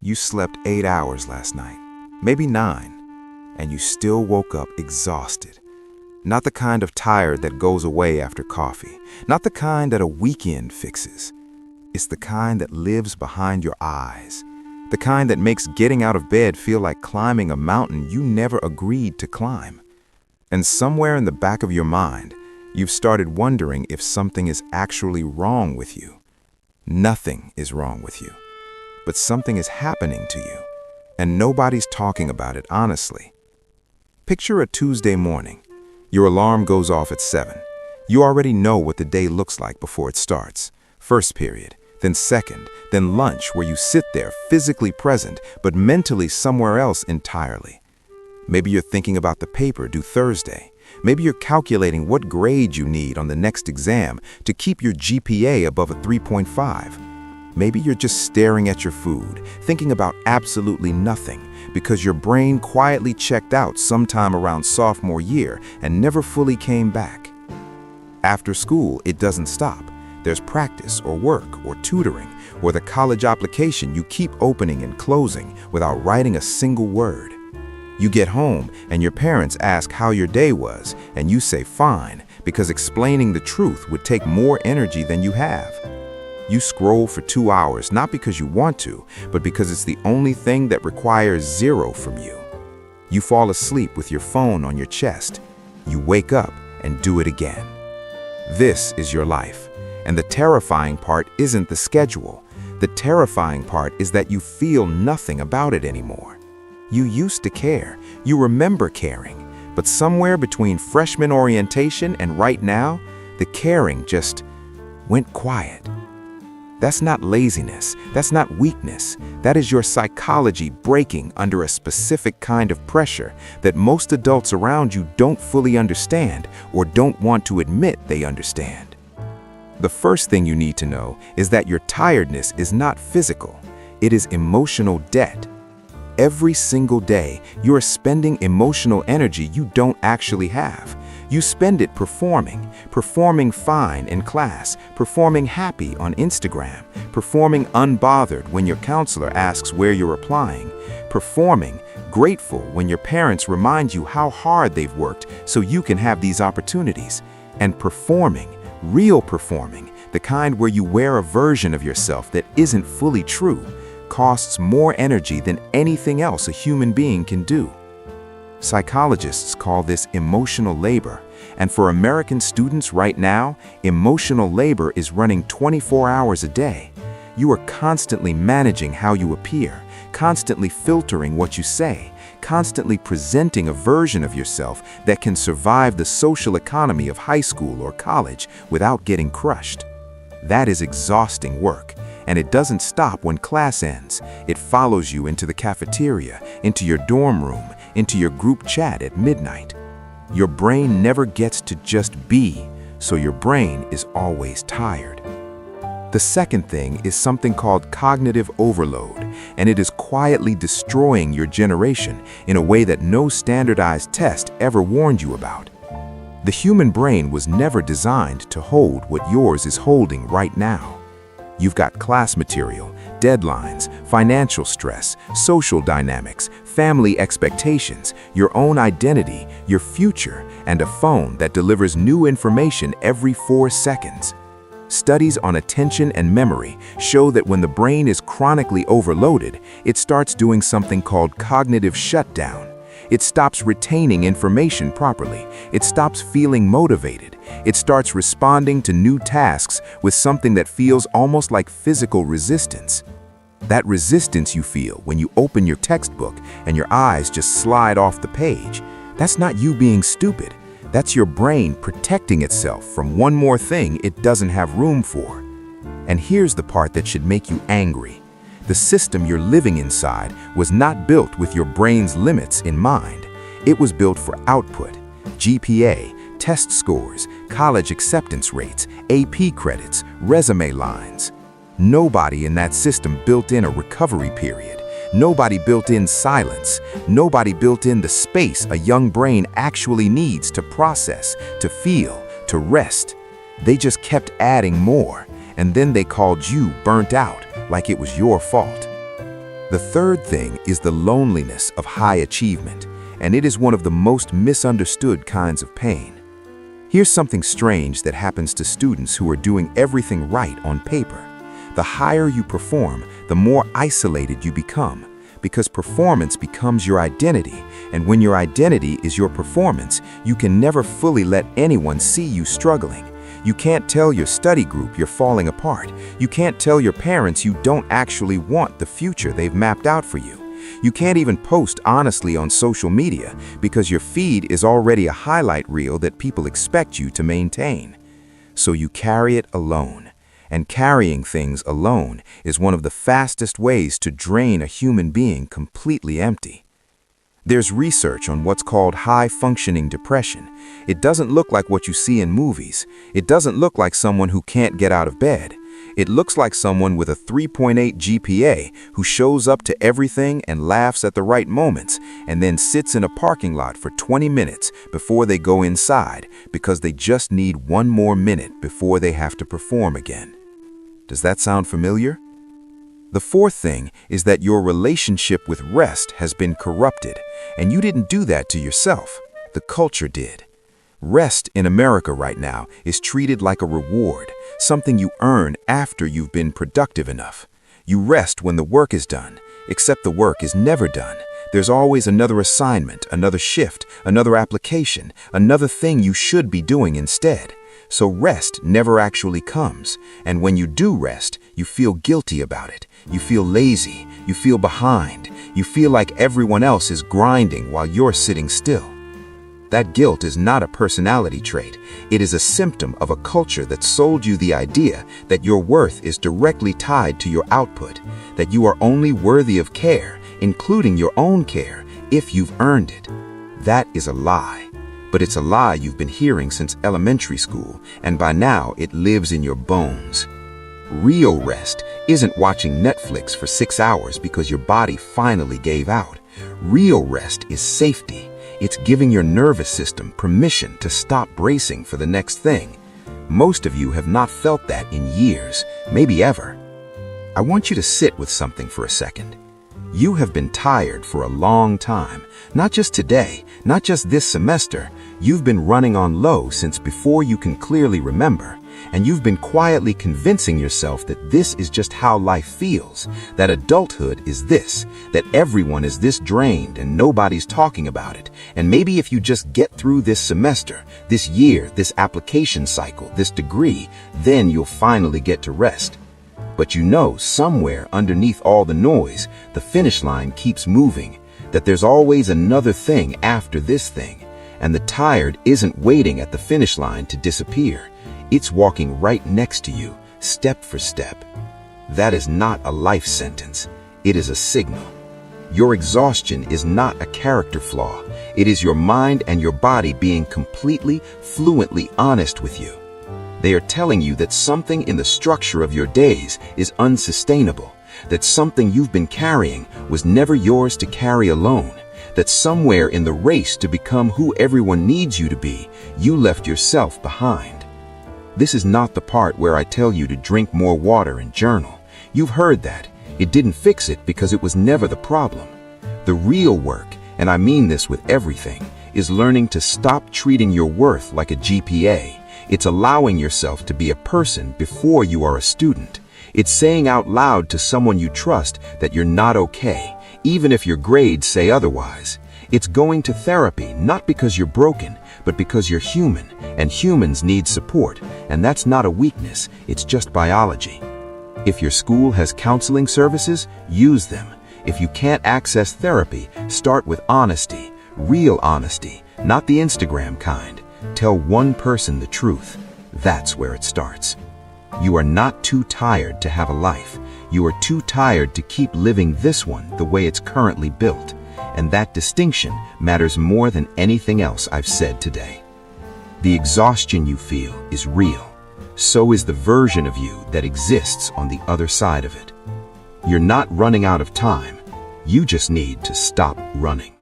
You slept 8 hours last night, maybe 9, and you still woke up exhausted. Not the kind of tired that goes away after coffee, not the kind that a weekend fixes. It's the kind that lives behind your eyes, the kind that makes getting out of bed feel like climbing a mountain you never agreed to climb. And somewhere in the back of your mind, you've started wondering if something is actually wrong with you. Nothing is wrong with you, but something is happening to you, and nobody's talking about it honestly. Picture a Tuesday morning. Your alarm goes off at 7. You already know what the day looks like before it starts. First period, then second, then lunch, where you sit there physically present but mentally somewhere else entirely. Maybe you're thinking about the paper due Thursday. Maybe you're calculating what grade you need on the next exam to keep your GPA above a 3.5. Maybe you're just staring at your food, thinking about absolutely nothing, because your brain quietly checked out sometime around sophomore year and never fully came back. After school, it doesn't stop. There's practice or work or tutoring or the college application you keep opening and closing without writing a single word. You get home and your parents ask how your day was, and you say fine, because explaining the truth would take more energy than you have. You scroll for 2 hours, not because you want to, but because it's the only thing that requires zero from you. You fall asleep with your phone on your chest. You wake up and do it again. This is your life, and the terrifying part isn't the schedule. The terrifying part is that you feel nothing about it anymore. You used to care, you remember caring, but somewhere between freshman orientation and right now, the caring just went quiet. That's not laziness, that's not weakness, that is your psychology breaking under a specific kind of pressure that most adults around you don't fully understand or don't want to admit they understand. The first thing you need to know is that your tiredness is not physical, it is emotional debt. Every single day, you are spending emotional energy you don't actually have. You spend it performing fine in class, performing happy on Instagram, performing unbothered when your counselor asks where you're applying, performing grateful when your parents remind you how hard they've worked so you can have these opportunities, and performing, real performing, the kind where you wear a version of yourself that isn't fully true, costs more energy than anything else a human being can do. Psychologists call this emotional labor, and for American students right now, emotional labor is running 24 hours a day. You are constantly managing how you appear, constantly filtering what you say, constantly presenting a version of yourself that can survive the social economy of high school or college without getting crushed. That is exhausting work. And it doesn't stop when class ends. It follows you into the cafeteria, into your dorm room, into your group chat at midnight. Your brain never gets to just be, so your brain is always tired. The second thing is something called cognitive overload, and it is quietly destroying your generation in a way that no standardized test ever warned you about. The human brain was never designed to hold what yours is holding right now. You've got class material, deadlines, financial stress, social dynamics, family expectations, your own identity, your future, and a phone that delivers new information every 4 seconds. Studies on attention and memory show that when the brain is chronically overloaded, it starts doing something called cognitive shutdown. It stops retaining information properly. It stops feeling motivated. It starts responding to new tasks with something that feels almost like physical resistance. That resistance you feel when you open your textbook and your eyes just slide off the page, that's not you being stupid. That's your brain protecting itself from one more thing it doesn't have room for. And here's the part that should make you angry. The system you're living inside was not built with your brain's limits in mind. It was built for output, GPA, test scores, college acceptance rates, AP credits, resume lines. Nobody in that system built in a recovery period. Nobody built in silence. Nobody built in the space a young brain actually needs to process, to feel, to rest. They just kept adding more, and then they called you burnt out, like it was your fault. The third thing is the loneliness of high achievement, and it is one of the most misunderstood kinds of pain. Here's something strange that happens to students who are doing everything right on paper. The higher you perform, the more isolated you become, because performance becomes your identity, and when your identity is your performance, you can never fully let anyone see you struggling. You can't tell your study group you're falling apart. You can't tell your parents you don't actually want the future they've mapped out for you. You can't even post honestly on social media because your feed is already a highlight reel that people expect you to maintain. So you carry it alone. And carrying things alone is one of the fastest ways to drain a human being completely empty. There's research on what's called high-functioning depression. It doesn't look like what you see in movies. It doesn't look like someone who can't get out of bed. It looks like someone with a 3.8 GPA who shows up to everything and laughs at the right moments and then sits in a parking lot for 20 minutes before they go inside because they just need one more minute before they have to perform again. Does that sound familiar? The fourth thing is that your relationship with rest has been corrupted, and you didn't do that to yourself. The culture did. Rest in America right now is treated like a reward, something you earn after you've been productive enough. You rest when the work is done, except the work is never done. There's always another assignment, another shift, another application, another thing you should be doing instead. So rest never actually comes, and when you do rest, you feel guilty about it. You feel lazy, you feel behind, you feel like everyone else is grinding while you're sitting still. That guilt is not a personality trait. It is a symptom of a culture that sold you the idea that your worth is directly tied to your output, that you are only worthy of care, including your own care, if you've earned it. That is a lie. But it's a lie you've been hearing since elementary school, and by now it lives in your bones. Real rest isn't watching Netflix for 6 hours because your body finally gave out. Real rest is safety. It's giving your nervous system permission to stop bracing for the next thing. Most of you have not felt that in years, maybe ever. I want you to sit with something for a second. You have been tired for a long time, not just today, not just this semester. You've been running on low since before you can clearly remember, and you've been quietly convincing yourself that this is just how life feels, that adulthood is this, that everyone is this drained and nobody's talking about it, and maybe if you just get through this semester, this year, this application cycle, this degree, then you'll finally get to rest. But you know, somewhere underneath all the noise, the finish line keeps moving, that there's always another thing after this thing, and the tired isn't waiting at the finish line to disappear. It's walking right next to you, step for step. That is not a life sentence. It is a signal. Your exhaustion is not a character flaw. It is your mind and your body being completely, fluently honest with you. They are telling you that something in the structure of your days is unsustainable, that something you've been carrying was never yours to carry alone, that somewhere in the race to become who everyone needs you to be, you left yourself behind. This is not the part where I tell you to drink more water and journal. You've heard that. It didn't fix it because it was never the problem. The real work, and I mean this with everything, is learning to stop treating your worth like a GPA. It's allowing yourself to be a person before you are a student. It's saying out loud to someone you trust that you're not okay, even if your grades say otherwise. It's going to therapy not because you're broken, but because you're human, and humans need support, and that's not a weakness, it's just biology. If your school has counseling services, use them. If you can't access therapy, start with honesty, real honesty, not the Instagram kind. Tell one person the truth. That's where it starts. You are not too tired to have a life. You are too tired to keep living this one the way it's currently built. And that distinction matters more than anything else I've said today. The exhaustion you feel is real. So is the version of you that exists on the other side of it. You're not running out of time. You just need to stop running.